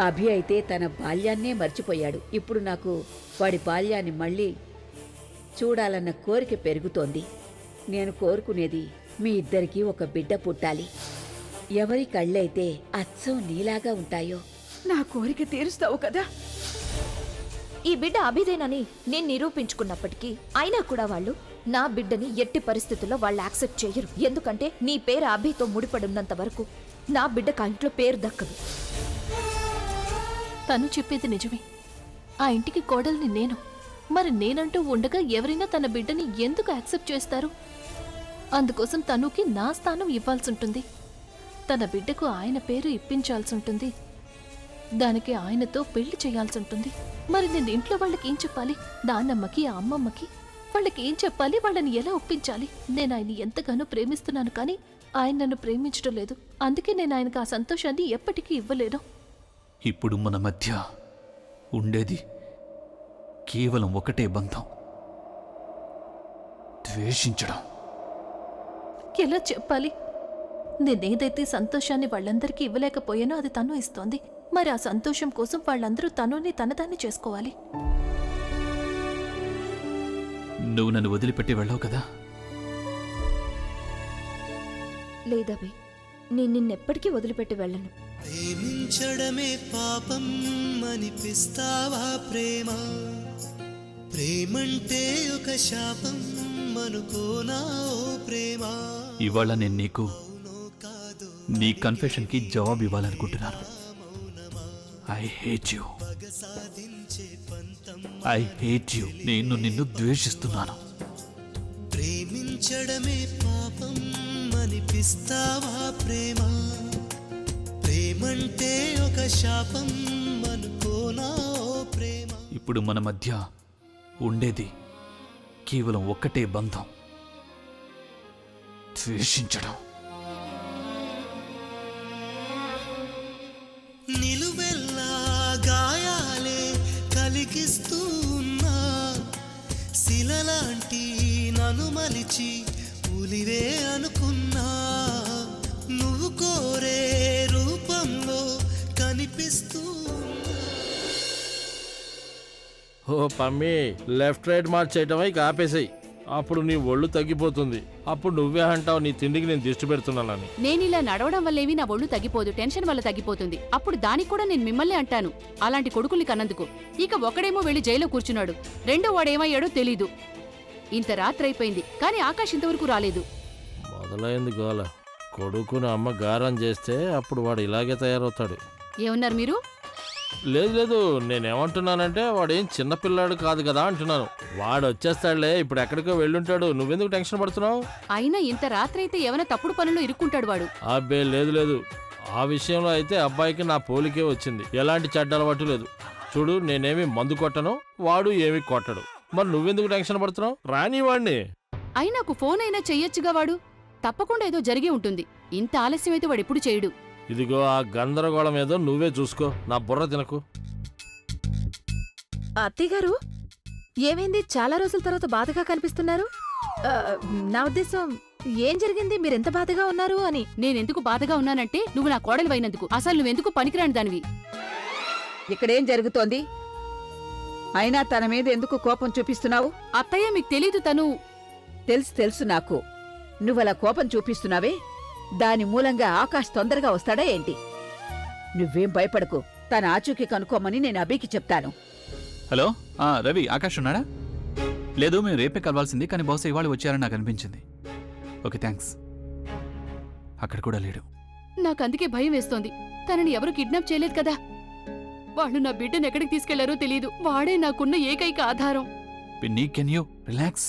అభి అయితే తన బాల్యాన్నే మర్చిపోయాడు. ఇప్పుడు నాకు వాడి బాల్యాన్ని మళ్ళీ చూడాలన్న కోరిక పెరుగుతోంది. నేను కోరుకునేది మీ ఇద్దరికీ ఒక బిడ్డ పుట్టాలి. ఎవరి కళ్ళైతే అచ్చం నీలాగా ఉంటాయో. నా కోరిక తీరుస్తావు కదా? ఈ బిడ్డ అభిదేనని నేను నిరూపించుకున్నప్పటికీ అయినా కూడా వాళ్ళు నా బిడ్డని ఎట్టి పరిస్థితుల్లో వాళ్ళు యాక్సెప్ట్ చేయరు. ఎందుకంటే నీ పేరు అభితో ముడిపడున్నంత వరకు నా బిడ్డకు ఆ ఇంట్లో పేరు దక్కదు. తను చెప్పేది నిజమే. ఆ ఇంటికి కోడల్ని నేను. మరి నేనంటూ ఉండగా ఎవరైనా తన బిడ్డని ఎందుకు యాక్సెప్ట్ చేస్తారు? అందుకోసం తనుకి నా స్థానం ఇవ్వాల్సుంటుంది. తన బిడ్డకు ఆయన పేరు ఇప్పించాల్సుంటుంది. దానికి ఆయనతో పెళ్లి చేయాల్సుంటుంది. మరి నేను ఇంట్లో వాళ్ళకి ఏం చెప్పాలి? నాన్నమ్మకి అమ్మమ్మకి వాళ్ళకి ఏం చెప్పాలి? వాళ్ళని ఎలా ఒప్పించాలి? నేను ఆయన్ని ఎంతగానో ప్రేమిస్తున్నాను, కానీ ఆయన నన్ను ప్రేమించడం లేదు. అందుకే నేను ఆయనకు ఆ సంతోషాన్ని ఎప్పటికీ ఇవ్వలేను. ఇప్పుడు మన మధ్య ఉండేది కేవలం ఒకటే బంధం, ద్వేషించడం. ఎలా చెప్పాలి? నేనేదైతే సంతోషాన్ని వాళ్ళందరికీ ఇవ్వలేకపోయానో అది తను ఇస్తోంది. మరి ఆ సంతోషం కోసం వాళ్ళందరూ తనుని తనదాన్ని చేసుకోవాలి. నువ్వు నన్ను వదిలిపెట్టి వెళ్ళావు కదా? లేదభి, నేను నిన్నెప్పటికీ వదిలిపెట్టి వెళ్ళను. ప్రేమించడమే పాపం అనిపిస్తావా ప్రేమ? ప్రేమంటే ఒక శాపం అనుకోనా ఓ ప్రేమ? ఇవాళ నేను నీకు నీ కన్ఫెషన్కి జవాబు ఇవ్వాలనుకుంటున్నాను. I hate you. I hate you. నేను నిన్ను ద్వేషిస్తున్నాను. ప్రేమించడమే పాపం అనిపిస్తావా ప్రేమ? ప్రేమంటే ఒక శాపం అనుకోనా ఓ ప్రేమ? ఇప్పుడు మన మధ్య ఉండేది కేవలం ఒక్కటే బంధం, ద్వేషించడం. నిలువెల్లా గాయాలే కలిగిస్తూ ఉన్నా, శిలలాంటి నన్ను మలిచి ఉలివే అనుకున్నా, నువ్వు కోరే రూపంలో కనిపిస్తూ. ఓ పమ్మి, లెఫ్ట్ రైట్ మార్చేయటం ఇక ఆపేసాయి. అప్పుడు నీ ఒళ్ళు తగ్గిపోతుంది. అప్పుడు నువ్వే అంటావు నీ తిండికి నేను దిష్టి పెడుతున్నానని. నేనిలా నడవడం వల్లేవి నా ఒళ్ళు తగ్గిపోదు, టెన్షన్ వల్ల తగ్గిపోతుంది. అప్పుడు దానికి కూడా నేను మిమ్మల్ని అంటాను, అలాంటి కొడుకుల్ని కన్నందుకు. ఇక ఒకడేమో వెళ్లి జైల్లో కూర్చున్నాడు, రెండో వాడేమయ్యాడో తెలీదు. ఇంత రాత్రైపోయింది, కానీ ఆకాష్ ఇంతవరకు రాలేదు. మొదలైంది గోల. కొడుకును అమ్మ గారం చేస్తే అప్పుడు వాడు ఇలాగే తయారవుతాడు. ఏమన్నారు మీరు? లేదు, నేనేమంటున్నానంటే వాడేం చిన్నపిల్లాడు కాదు కదా అంటున్నాను. వాడు వచ్చేస్తాడులే, ఇప్పుడు ఎక్కడికో వెళ్ళుంటాడు. నువ్వెందుకు టెన్షన్ పడుతున్నావు? అయినా ఇంత రాత్రైతే ఏమైనా తప్పుడు పనుల్లో ఇరుక్కుంటాడు వాడు. అబ్బే లేదు, ఆ విషయంలో అయితే అబ్బాయికి నా పోలికే వచ్చింది. ఎలాంటి చెడ్డ అలవాటు లేదు. చూడు, నేనేమి మందు కొట్టను, వాడు ఏమి కొట్టడు. మరి నువ్వెందుకు టెన్షన్ పడుతున్నావు? రాని వాడిని. అయినా నాకు ఫోన్ అయినా చెయ్యొచ్చుగా. వాడు తప్పకుండా ఏదో జరిగి ఉంటుంది. ఇంత ఆలస్యం అయితే వాడు ఎప్పుడు చేయడు. ఇదిగో ఆ గందరగోళం ఏదో నువ్వే చూసుకో, నా బుర్ర తినకు. అత్తయ్యగారు, ఏమైంది? చాలా రోజుల తర్వాత బాధగా కనిపిస్తున్నారు. నా ఉద్దేశం ఏం జరిగింది? మీరెంత బాధగా ఉన్నారు అని. నేనెందుకు బాధగా ఉన్నానంటే నువ్వు నా కోడలు అయినందుకు. అసలు నువ్వెందుకు పనికిరాని దానివి. ఇక్కడేం జరుగుతోంది? అయినా తన మీద ఎందుకు కోపం చూపిస్తున్నావు? అత్తయ్య, మీకు తెలీదు, తను తెలుసు నాకు. నువ్వలా కోపం చూపిస్తున్నావే, దాని మూలంగా ఆకాష్ తొందరగా వస్తాడా ఏంటి? నువ్వేం భయపడకు, తన ఆచూకీ కనుక్కోమని నేను అభికి చెప్తాను. హలో, రవి, ఆకాష్ ఉన్నాడా? లేదు, మేము రేపే కలవాల్సింది, కానీ బహుశా ఇవాళ వచ్చారని నాకు అనిపించింది. Okay, thanks. అక్కడ కూడా లేడు. నాకందుకే భయం వేస్తోంది. తనని ఎవరు కిడ్నాప్ చేయలేదు కదా. వాళ్ళు నా బిడ్డను ఎక్కడికి తీసుకెళ్లారో తెలీదు. వాడే నాకున్న ఏకైక ఆధారం. పిన్ని, కెన్ యూ రిలాక్స్?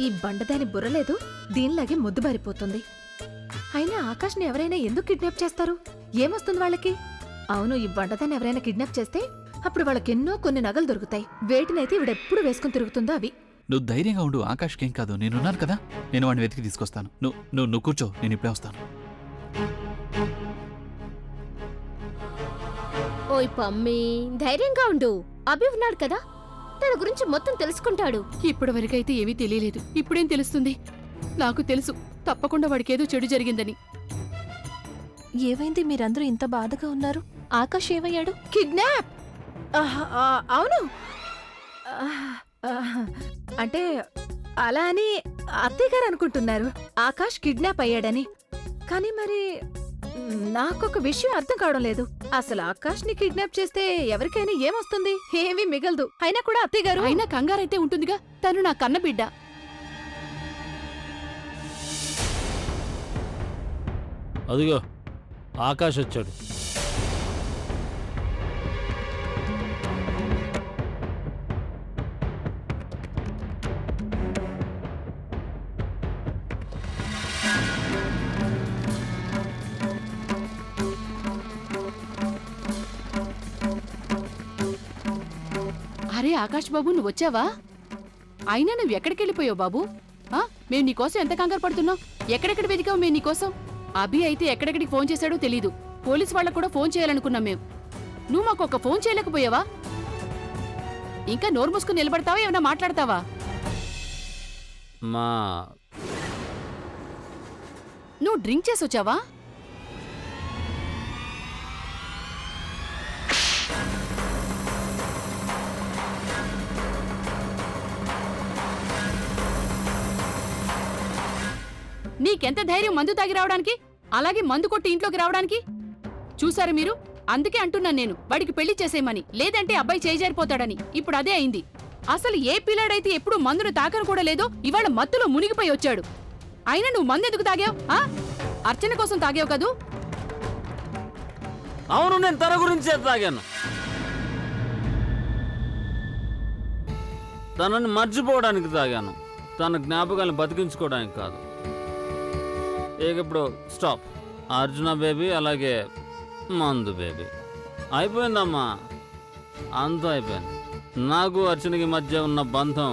ఈ బండదాని బుర్రలేదు, దీనిలాగే ముద్దుబారిపోతుంది. అయినా ఆకాష్ని ఎవరైనా ఎందుకు కిడ్నాప్ చేస్తారు? ఏమొస్తుంది వాళ్ళకి? అవును, ఈ బండదాన్ని ఎవరైనా కిడ్నాప్ చేస్తే అప్పుడు వాళ్ళకెన్నో కొన్ని నగలు దొరుకుతాయి. వేటినైతే ఇవిడెప్పుడు వేసుకుని తిరుగుతుందో అవి. నువ్వు ధైర్యంగా ఉండు, ఆకాష్కేం కాదు. నేనున్నాను కదా, నేను వాడిని వెతికి తీసుకొస్తాను. నువ్వు కూర్చో, నేను ఇప్పుడే వస్తాను. ఓయ్ పమ్మీ, ధైర్యంగా ఉండు. అభి ఉన్నాడు కదా, తన గురించి మొత్తం తెలుసుకుంటాడు. ఇప్పటి వరకైతే ఏమీ తెలియలేదు. ఇప్పుడేం తెలుస్తుంది? నాకు తెలుసు, తప్పకుండా వాడికేదో చెడు జరిగిందని. ఏమైంది? మీరందరూ ఇంత బాధగా ఉన్నారు? ఆకాష్ ఏమయ్యాడు? కిడ్నాప్ అవును. అంటే అలా అని అత్తయ్య గారు అనుకుంటున్నారు ఆకాష్ కిడ్నాప్ అయ్యాడని. కానీ మరి నాకొక విషయం అర్థం కావడం లేదు. అసలు ఆకాష్ ని కిడ్నాప్ చేస్తే ఎవరికైనా ఏమొస్తుంది? ఏమీ మిగలదు. అయినా కూడా అత్తయ్య గారు అయినా కంగారైతే ఉంటుందిగా, తను నా కన్నబిడ్డ. అదిగో ఆకాష్ వచ్చాడు. అరే ఆకాష్ బాబు, నువ్వు వచ్చావా? అయినా నువ్వు ఎక్కడికెళ్ళిపోయావు బాబు? మేము నీకోసం ఎంత కంగారు పడుతున్నావు? ఎక్కడెక్కడ వెతికావు మేము నీకోసం? అభి అయితే ఎక్కడెక్కడికి ఫోన్ చేశాడో తెలీదు. పోలీస్ వాళ్ళకు కూడా ఫోన్ చేయాలనుకున్నాం మేము. నువ్వు మాకు ఒక ఫోన్ చేయలేకపోయావా? ఇంకా నోరు మూసుకుని నిలబడతావా? ఏమైనా మాట్లాడతావా? మా నువ్వు డ్రింక్ చేసి వచ్చావా? నీకెంత ధైర్యం మందు తాగి రావడానికి, అలాగే మందు కొట్టి ఇంట్లోకి రావడానికి? చూసారు మీరు? అందుకే అంటున్నాను నేను, వాడికి పెళ్లి చేసేయమని. లేదంటే అబ్బాయి చేజారిపోతాడని. ఇప్పుడు అదే అయింది. అసలు ఏ పిల్లాడైతే ఎప్పుడు మందును తాకను కూడా లేదో ఇవాళ మత్తులో మునిగిపోయి వచ్చాడు. అయినా నువ్వు మందు ఎందుకు తాగావు? అర్చన కోసం తాగావు కదూ? అవును, నేను తన గురించే తాగాను. తనని మర్చిపోవడానికి తాగాను, తన జ్ఞాపకాలను బతికించుకోవడానికి కాదు. ఇక ఇప్పుడు స్టాప్. అర్జున బేబీ అలాగే మందు బేబీ అయిపోయిందమ్మా, అంతా అయిపోయింది. నాకు అర్చనకి మధ్య ఉన్న బంధం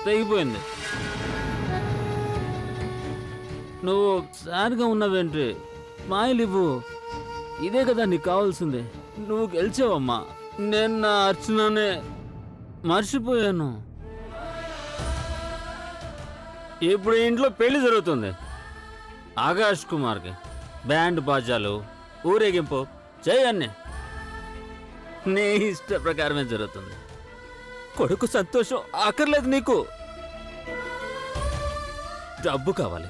తెగిపోయింది. నువ్వు సాడ్గా ఉన్నావేంటి? మాయలివ్వు, ఇదే కదా నీకు కావాల్సింది. నువ్వు గెలిచావమ్మా. నేను నా అర్చననే మర్చిపోయాను. ఇప్పుడు ఇంట్లో పెళ్లి జరుగుతుంది. ఆకాష్ కుమార్కి బ్యాండ్ బాజాలు, ఊరేగింపు చేయన్ని నీ ఇష్ట ప్రకారమే జరుగుతుంది. కొడుకు సంతోషం అక్కర్లేదు నీకు, డబ్బు కావాలి.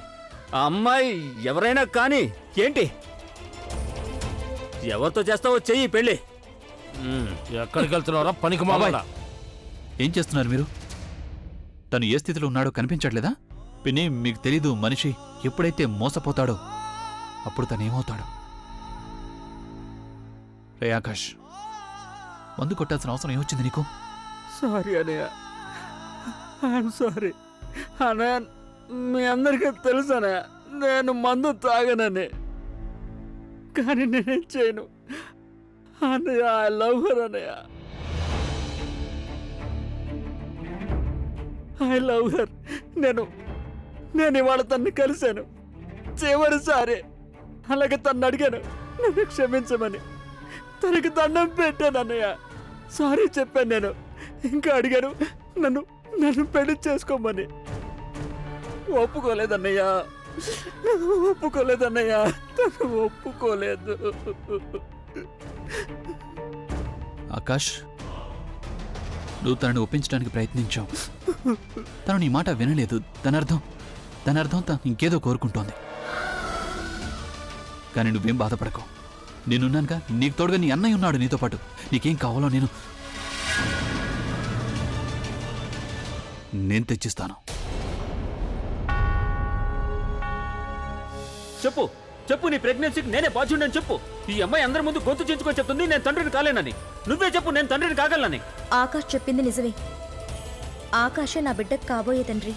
ఆ అమ్మాయి ఎవరైనా కానీ ఏంటి, ఎవరితో చేస్తావో చెయ్యి పెళ్ళి. ఎక్కడికి వెళ్తున్నారా పనికి మావాడా? ఏం చేస్తున్నారు మీరు? తను ఏ స్థితిలో ఉన్నాడో కనిపించట్లేదా? పిన్ని, మీకు తెలీదు, మనిషి ఎప్పుడైతే మోసపోతాడో అప్పుడు తనేమవుతాడు. రే ఆకాష్, మందు కొట్టాల్సిన అవసరం ఏమొచ్చింది నీకు? సారీ అనయ్య, ఐఎమ్ సారీ అన్నయ్య. మీ అందరికీ తెలుసనయ్య, నేను మందు తాగనని. కానీ నేనేం చేయను అన్నయ్య. ఐ లవ్ హర్ అన్నయ్య, ఐ లవ్ హర్. నేను ఇవాళ తన్ని కలిశాను చివరిసారి. అలాగే తన్ను అడిగాను నన్ను క్షమించమని. తనకి దండం పెట్టాను అన్నయ్య, సారీ చెప్పాను నేను. ఇంకా అడిగాను నన్ను పెళ్లి చేసుకోమని. ఒప్పుకోలేదన్నయ్య, ఒప్పుకోలేదన్నయ్య, తను ఒప్పుకోలేదు. ఆకాష్, నువ్వు తనని ఒప్పించడానికి ప్రయత్నించావు. తను నీ మాట వినలేదు. తనర్థం తను ఇంకేదో కోరుకుంటోంది. కానీ నువ్వేం బాధపడకు, నేనున్నానుగా. నీకు తోడుగా నీ అన్నయ్య ఉన్నాడు నీతో పాటు. నీకేం కావాలో నేను తెచ్చిస్తాను. చెప్పు నీ ప్రెగ్నెన్సీకి నేనే బాధ్యుడని చెప్పు. ఈ అమ్మాయి అందరి ముందు గొంతు చించుకొని చెప్తుంది నేను తండ్రిని కాలేనని. నువ్వే చెప్పు నేను తండ్రిని కాగలనని. ఆకాష్ చెప్పింది నిజమే. ఆకాశే నా బిడ్డకు కాబోయే తండ్రి.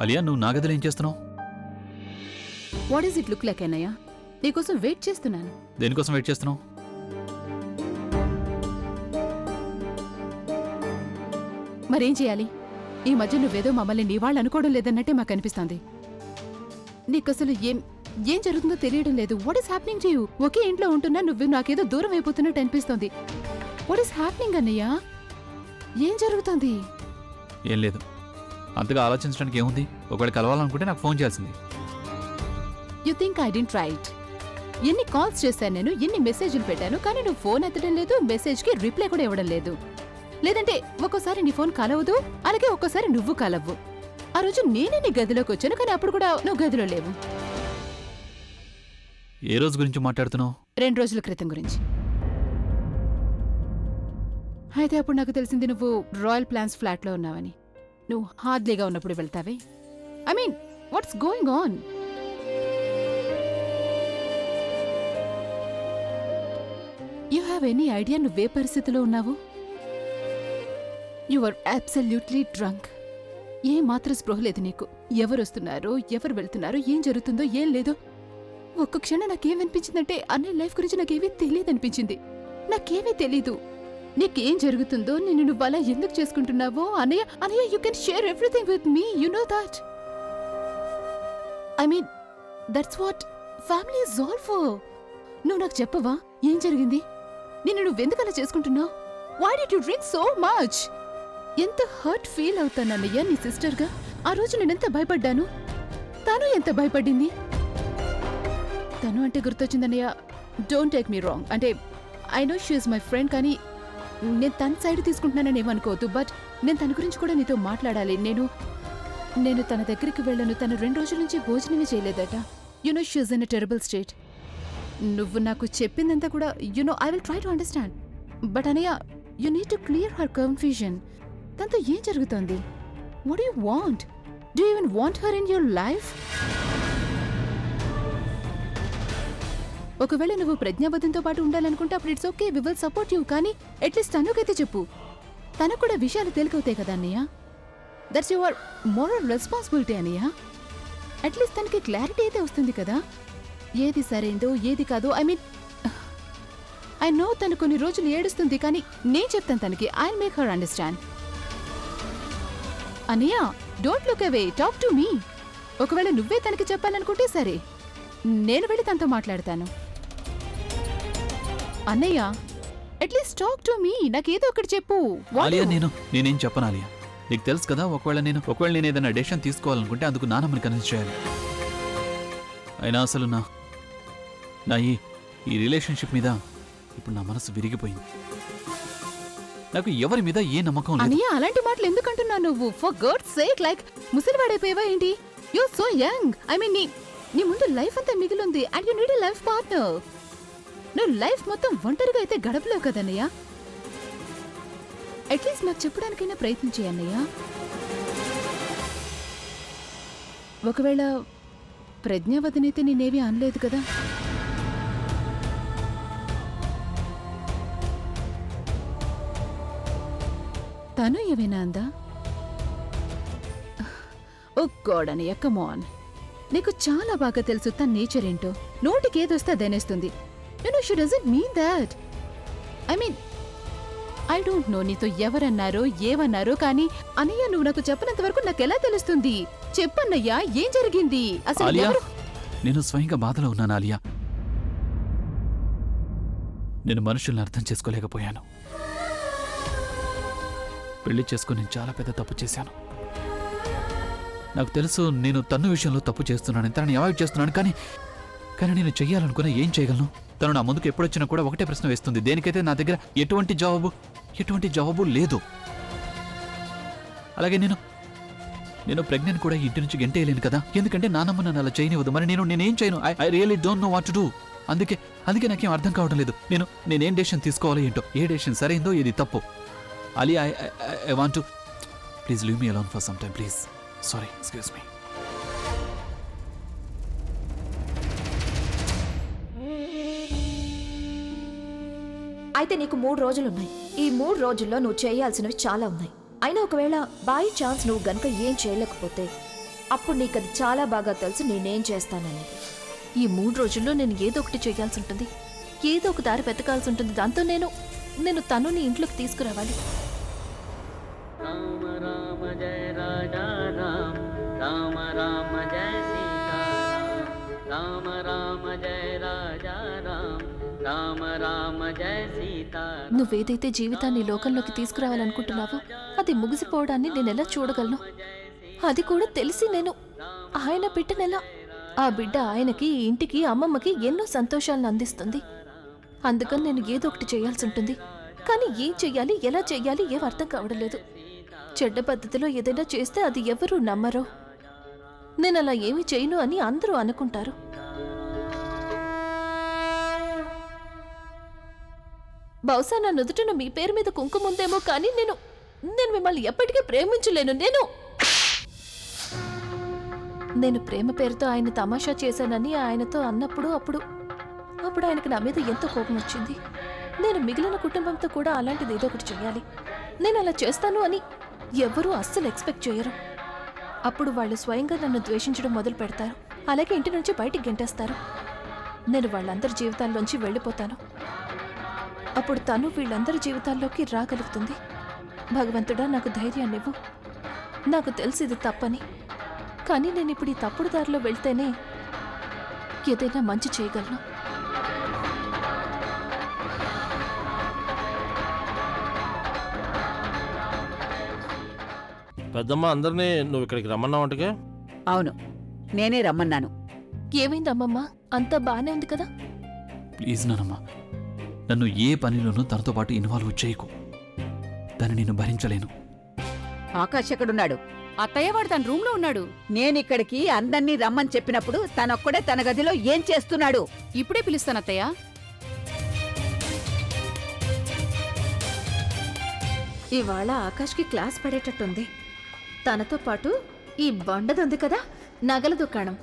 అలియా, నువ్వు నా గదిలో ఏం చేస్తున్నావు? What is it look like అన్నయ్య? నీకోసం వెయిట్ చేస్తున్నాను. దేనికోసం వెయిట్ చేస్తున్నావు? మరేం చేయాలి? ఈ మధ్య నువ్వేదో మమ్మల్ని నీ వాళ్ళు అనుకోవడం లేదన్నట్టే మాకు అనిపిస్తుంది. నీకసలు ఏం జరుగుతుందో తెలియడం లేదు. What is happening to you? ఒకే ఇంట్లో ఉంటున్నా నువ్వు నాకేదో దూరం అయిపోతున్నట్టు అనిపిస్తోంది. వాట్ ఈస్ హ్యాపెనింగ్ అన్నయ్య? ఏం జరుగుతుంది? ఏం లేదు, అంతగా ఆలోచించడానికి ఏముంది? ఒకవేళ కలవాలనుకుంటే నాకు ఫోన్ చేయాల్సింది. You think I didn't right? ఎన్ని కాల్స్ చేశాను నేను, ఎన్ని మెసేజ్లు పెట్టాను, కానీ నువ్వు ఫోన్ ఎత్తడం లేదు, మెసేజ్కి రిప్లై కూడా ఇవ్వడం లేదు. లేదంటే ఒక్కోసారి నీ ఫోన్ కలవదు, అలాగే ఒక్కోసారి నువ్వు కలవ్వు. ఆ రోజు నేనే నీ గదిలోకి వచ్చాను, కానీ అప్పుడు కూడా నువ్వు గదిలో లేవు. ఏ రోజు గురించి మాట్లాడుతున్నావు? 2 రోజుల క్రితం గురించి. అయితే అప్పుడు నాకు తెలిసింది నువ్వు రాయల్ ప్లాన్స్ ఫ్లాట్లో ఉన్నావని. నువ్వు హార్డ్లీగా ఉన్నప్పుడు వెళ్తావే. I mean, what's going on? You have any idea నువ్వే పరిస్థితిలో ఉన్నావు? You are absolutely drunk. ఏ మాత్రం స్పృహ లేదు నీకు. ఎవరు వస్తున్నారో, ఎవరు వెళ్తున్నారో, ఏం జరుగుతుందో ఏం లేదో. ఒక్క క్షణం నాకేమనిపించిందంటే అన్నయ్య లైఫ్ గురించి నాకేమీ తెలియదనిపించింది. నాకేమీ తెలీదు. నీకేం జరుగుతుందో, నిన్ను నువ్వు అలా ఎందుకు చేసుకుంటున్నావో. అన్నయ్య you can share everything with me, you know that. I mean, that's what family is all for. నువ్వు నాకు చెప్పవా ఏం జరిగింది? నిన్ను నువ్వెందుకు అలా చేసుకుంటున్నావు? Why did you drink so much? ఎంత హర్ట్ ఫీల్ అవుతానన్నయ్య నీ సిస్టర్గా. ఆ రోజు నేనెంత భయపడ్డాను, తను ఎంత భయపడింది. తను అంటే గుర్తొచ్చిందన్నయ్య. Don't take me wrong. అంటే I know she is my friend, కానీ నేను తన సైడ్ తీసుకుంటున్నానని ఏమనుకోవద్దు. బట్ నేను తన గురించి కూడా నీతో మాట్లాడాలి. నేను తన దగ్గరికి వెళ్ళను. తను 2 రోజుల నుంచి భోజనమే చేయలేదట. You know she is in a terrible state. నువ్వు నాకు చెప్పిందంతా కూడా I will try to understand. But అనయ్య, you need to clear her confusion. తనతో ఏం జరుగుతోంది? What do you want? Do you even want her in your life? ఒకవేళ నువ్వు ప్రజ్ఞాబద్ధంతో పాటు ఉండాలనుకుంటే అప్పుడు it's okay, we will support you. కానీ అట్లీస్ట్ తనుకైతే చెప్పు. తనకు కూడా విషయాలు తేలికవుతాయి కదా అన్నయ్య. దట్స్ యువర్ మోరల్ రెస్పాన్సిబిలిటీ అన్నయ్య. అట్లీస్ట్ తనకి క్లారిటీ అయితే వస్తుంది కదా, ఏది సరైందో ఏది కాదో. ఐ మీన్, ఐ నో తను కొన్ని రోజులు ఏడుస్తుంది, కానీ నేను చెప్తాను తనకి. I make her understand. అన్నయ్య, don't look away, talk to me. ఒకవేళ నువ్వే తనకి చెప్పాలనుకుంటే సరే, నేను వెళ్ళి తనతో మాట్లాడతాను. అన్నయ్య, అట్లీస్ట్ టాక్ టు మీ. నాకేదో ఒకటి చెప్పు. ఆలియా, నేనేం చెప్పను ఆలియా. నీకు తెలుసు కదా, ఒకవేళ నేను ఏదైనా డెసిషన్ తీసుకోవాలనుకుంటే అందుకు నాన్నమ్మని కన్విన్స్ చేయాలి. అయినా అసలు నా ఈ రిలేషన్షిప్ మీద ఇప్పుడు నా మనసు విరిగిపోయింది. నాకు ఎవరి మీద ఏ నమ్మకం లేదు. అన్నయ్య, అలాంటి మాటలు ఎందుకంటున్నావు నువ్వు? ఫర్ గాడ్స్ సేక్, లైక్ ముసలివాడైపోయావా ఏంటి? You are so young. I mean, నీ ముందు లైఫ్ అంతా మిగిలింది. And you need a life partner. నువ్వు లైఫ్ మొత్తం ఒంటరిగా అయితే గడపలేవు కదన్నయ్య. అట్లీస్ట్ నాకు చెప్పడానికైనా ప్రయత్నించే అన్నయ్య. ఒకవేళ ప్రజ్ఞావతినైతే నేనేవి అనలేదు కదా? తను ఏమైనా అందా? ఓ గాడ్ అన్నయ్య, కమ్ ఆన్. నీకు చాలా బాగా తెలుసు తన నేచర్ ఏంటో. నోటికి ఏదొస్తే అదేనేస్తుంది. She doesn't mean that. I mean, I don't know నీతో ఎవరన్నారో ఏమన్నారో, కానీ అన్నయ్య నువ్వు నాకు చెప్పినంత వరకు నాకు ఎలా తెలుస్తుంది? చెప్పన్నయ్యా, ఏం జరిగింది అసలు? ఆలియా, నేను స్వయంగా బాధలో ఉన్నాను ఆలియా. నేను మనుషుల్ని అర్థం చేసుకోలేకపోయాను. పెళ్లి చేసుకుని నేను చాలా పెద్ద తప్పు చేశాను. నాకు తెలుసు నేను తన్ను విషయంలో తప్పు చేస్తున్నాను, తనని అవాయిడ్ చేస్తున్నాను. కానీ నేను చెయ్యాలనుకున్నా ఏం చేయగలను? తను నా ముందుకు ఎప్పుడొచ్చినా కూడా ఒకటే ప్రశ్న వేస్తుంది. దేనికైతే నా దగ్గర ఎటువంటి జవాబు లేదు. అలాగే నేను ప్రెగ్నెంట్ కూడా ఇంటి నుంచి గెంటేయలేను కదా, ఎందుకంటే నానమ్మ నన్ను అలా చేయనివ్వదు. మరి నేనేం చేయను? I really don't know what to do. అందుకే నాకేం అర్థం కావడం లేదు. నేనేం డెసిషన్ తీసుకోవాలో ఏంటో, ఏ డెసిషన్ సరైందో ఏది తప్పు. Ali, I want to... Please leave me alone for some time, please. Sorry, excuse me. అయితే నీకు 3 రోజులున్నాయి. ఈ 3 రోజుల్లో నువ్వు చేయాల్సినవి చాలా ఉన్నాయి. అయినా ఒకవేళ బై ఛాన్స్ నువ్వు గనుక ఏం చేయలేకపోతే అప్పుడు నీకు అది చాలా బాగా తెలుసు నేనేం చేస్తాననేది. ఈ 3 రోజుల్లో నేను ఏదో ఒకటి చేయాల్సి ఉంటుంది, ఏదో ఒక దారి వెతకాల్సి ఉంటుంది. దాంతో నేను తనుని ఇంట్లోకి తీసుకురావాలి. రామ రామ జయ రాజా రామ, రామ రామ జయ సీతారామ, రామ నువ్వేదైతే జీవితాన్ని ఈ లోకంలోకి తీసుకురావాలనుకుంటున్నావో అది ముగిసిపోవడాన్ని నేనెలా చూడగలను? అది కూడా తెలిసి నేను ఆయన బిడ్డనెలా? ఆ బిడ్డ ఆయనకి, ఈ ఇంటికి, అమ్మమ్మకి ఎన్నో సంతోషాలను అందిస్తుంది. అందుకని నేను ఏదో ఒకటి చేయాల్సి ఉంటుంది. కానీ ఏం చెయ్యాలి, ఎలా చెయ్యాలి ఏం అర్థం కావడం లేదు. చెడ్డ పద్ధతిలో ఏదైనా చేస్తే అది ఎవరూ నమ్మరో. నేను అలా ఏమీ చేయను అని అందరూ అనుకుంటారు. బహుశా నా నుదుటిన మీ పేరు మీద కుంకుమ ఉందేమో, కానీ నేను మిమ్మల్ని ఎప్పటికీ ప్రేమించలేను. నేను ప్రేమ పేరుతో ఆయన తమాషా చేశానని ఆయనతో అన్నప్పుడు అప్పుడు ఆయనకు నా మీద ఎంతో కోపం వచ్చింది. నేను మిగిలిన కుటుంబంతో కూడా అలాంటిది ఏదో ఒకటి చేయాలి. నేను అలా చేస్తాను అని ఎవ్వరూ అస్సలు ఎక్స్పెక్ట్ చేయరు. అప్పుడు వాళ్ళు స్వయంగా నన్ను ద్వేషించడం మొదలు పెడతారు. అలాగే ఇంటి నుంచి బయటికి గెంటేస్తారు. నేను వాళ్ళందరి జీవితాల్లోంచి వెళ్ళిపోతాను. అప్పుడు తను వీళ్ళందరి జీవితాల్లోకి రాగలుగుతుంది. భగవంతుడా, నాకు ధైర్యాన్నివ్వు. నాకు తెలిసి ఇది తప్పని, కానీ నేను ఇప్పుడు ఈ తప్పుడు దారిలో వెళ్తేనే ఏదైనా మంచి చేయగలను. పెద్దమ్మ, అందరినీ నువ్వు ఇక్కడికి రమ్మన్నావంటగా? అవును, నేనే రమ్మన్నాను. ఏమైంది అమ్మమ్మ? అంతా బానే ఉంది కదా? ప్లీజ్ నానమ్మ, నన్ను ఏ పనిలోనూ తనతో పాటు ఇన్వాల్వ్ చేయకు. దాన్ని నేను భరించలేను. ఆకాష్ ఎక్కడున్నాడు? అత్తయ్య, వాడు తన రూమ్ లో ఉన్నాడు. నేనిక్కడికి అందర్నీ రమ్మని చెప్పినప్పుడు తనొక్కడే తన గదిలో ఏం చేస్తున్నాడు? ఇప్పుడే పిలుస్తాను అత్తయ్య. ఇవాళ ఆకాష్కి క్లాస్ పడేటట్టుంది. తనతో పాటు ఈ బండదుంది కదా, నగల దుకాణం.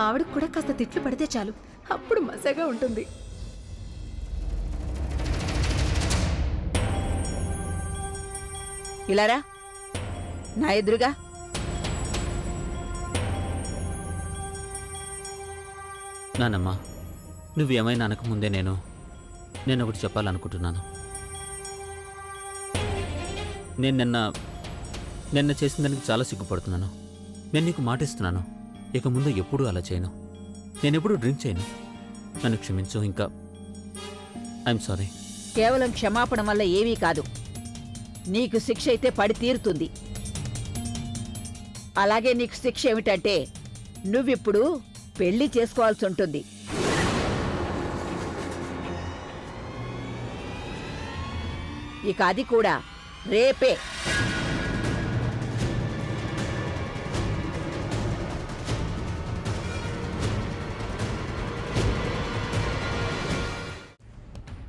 ఆవిడకు కూడా కాస్త తిట్లు పడితే చాలు, అప్పుడు మజాగా ఉంటుంది. ఇలారా, నా ఎదురుగా. నానమ్మా, నువ్వేమైనా అనకముందే నేను ఒకటి చెప్పాలనుకుంటున్నాను. నేను నిన్న చేసిన దానికి చాలా సిగ్గుపడుతున్నాను. నేను నీకు మాటిస్తున్నాను, ఇక ముందు ఎప్పుడూ అలా చేయను. నేను ఎప్పుడూ డ్రింక్ చేయను. నన్ను క్షమించు. ఇంకా ఐఎమ్ సారీ. కేవలం క్షమాపణ వల్ల ఏమీ కాదు. నీకు శిక్ష అయితే పడి తీరుతుంది. అలాగే నీకు శిక్ష ఏమిటంటే నువ్విప్పుడు పెళ్లి చేసుకోవాల్సి ఉంటుంది. ఇక అది కూడా రేపే.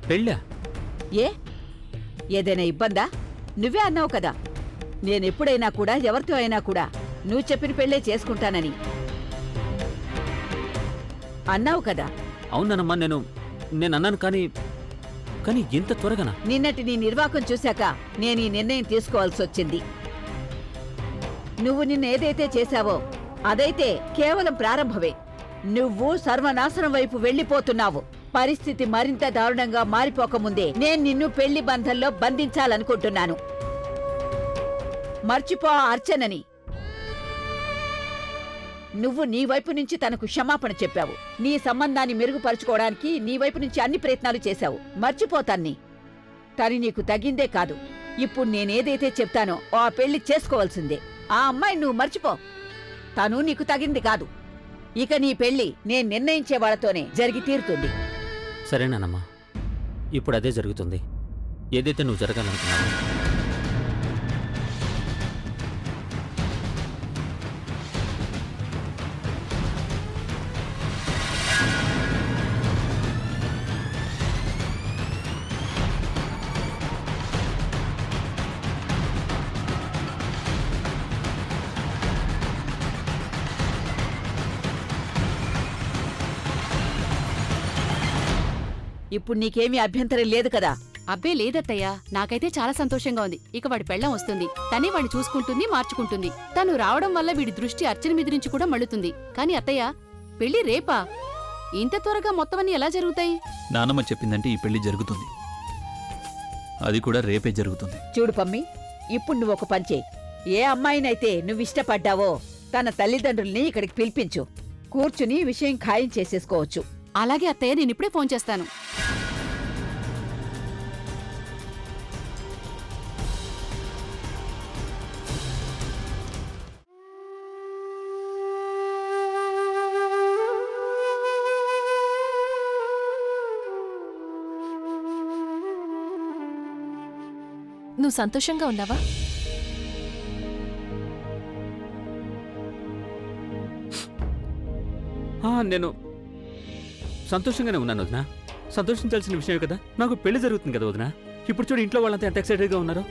పెళ్ళా? ఏదైనా ఇబ్బందా? నువ్వే అన్నావు కదా, నేనెప్పుడైనా కూడా ఎవరితో అయినా కూడా నువ్వు చెప్పిన పెళ్ళే చేసుకుంటానని అన్నావు కదా. అవునమ్మా, నేను అన్నాను. కానీ ఇంత త్వరగానా? నిన్నటి నీ నిర్వాకం చూశాక నేను ఈ నిర్ణయం తీసుకోవాల్సి వచ్చింది. నువ్వు నిన్న ఏదైతే చేశావో అదైతే కేవలం ప్రారంభమే. నువ్వు సర్వనాశనం వైపు వెళ్ళిపోతున్నావు. పరిస్థితి మరింత దారుణంగా మారిపోకముందే నేను నిన్ను పెళ్లి బంధంలో బంధించాలనుకుంటున్నాను. మర్చిపో ఆ అర్చనని. నువ్వు నీ వైపు నుంచి తనకు క్షమాపణ చెప్పావు. నీ సంబంధాన్ని మెరుగుపరుచుకోవడానికి నీ వైపు నుంచి అన్ని ప్రయత్నాలు చేశావు. మర్చిపోతాన్ని. తని నీకు తగిందే కాదు. ఇప్పుడు నేనేదైతే చెప్తానో ఆ పెళ్లి చేసుకోవాల్సిందే. ఆ అమ్మాయి నువ్వు మర్చిపో. తను నీకు తగింది కాదు. ఇక నీ పెళ్లి నేను నిర్ణయించే వాళ్ళతోనే జరిగి తీరుతుంది. సరేనానమ్మా, ఇప్పుడు అదే జరుగుతుంది. ఏదైతే నువ్వు జరగాలనుకున్నావు. ఇప్పుడు నీకేమీ అభ్యంతరం లేదు కదా? అబ్బే లేదత్తయ్యా, నాకైతే చాలా సంతోషంగా ఉంది. ఇక వాడి పెళ్ళం వస్తుంది, తనే వాడిని చూసుకుంటుంది, మార్చుకుంటుంది. తను రావడం వల్ల వీడి దృష్టి అర్చన మీద నుంచి కూడా మళ్ళుతుంది. కానీ అత్తయ్య, పెళ్లి రేపా? ఇంత త్వరగా మొత్తం అన్ని ఎలా జరుగుతాయి? నానమ్మ చెప్పిందంటే ఈ పెళ్లి జరుగుతుంది. అది కూడా రేపే జరుగుతుంది. చూడు పమ్మి, ఇప్పుడు నువ్వు ఒక పంచే. ఏ అమ్మాయినైతే నువ్విష్టపడ్డావో తన తల్లిదండ్రుల్ని ఇక్కడికి పిలిపించు. కూర్చుని విషయం ఖాయం చేసేసుకోవచ్చు. అలాగే అత్తయ్య, నేనిప్పుడే ఫోన్ చేస్తాను. నువ్వు సంతోషంగా ఉన్నావా? నేను సంతోషంగానే ఉన్నాను వదినా. సంతోషించాల్సిన విషయమే కదా, నాకు పెళ్లి జరుగుతుంది కదా వదినా. ఇప్పుడు చూడు ఇంట్లో వాళ్ళంతా ఎంత ఎక్సైటెడ్గా ఉన్నారో.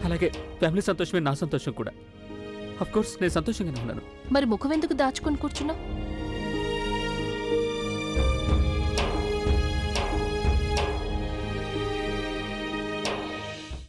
అలాగే ఫ్యామిలీ సంతోషమే నా సంతోషం కూడా. అఫ్ కోర్స్ నేను సంతోషంగానే ఉన్నాను. మరి ముఖం ఎందుకు దాచుకొని కూర్చున్నావు?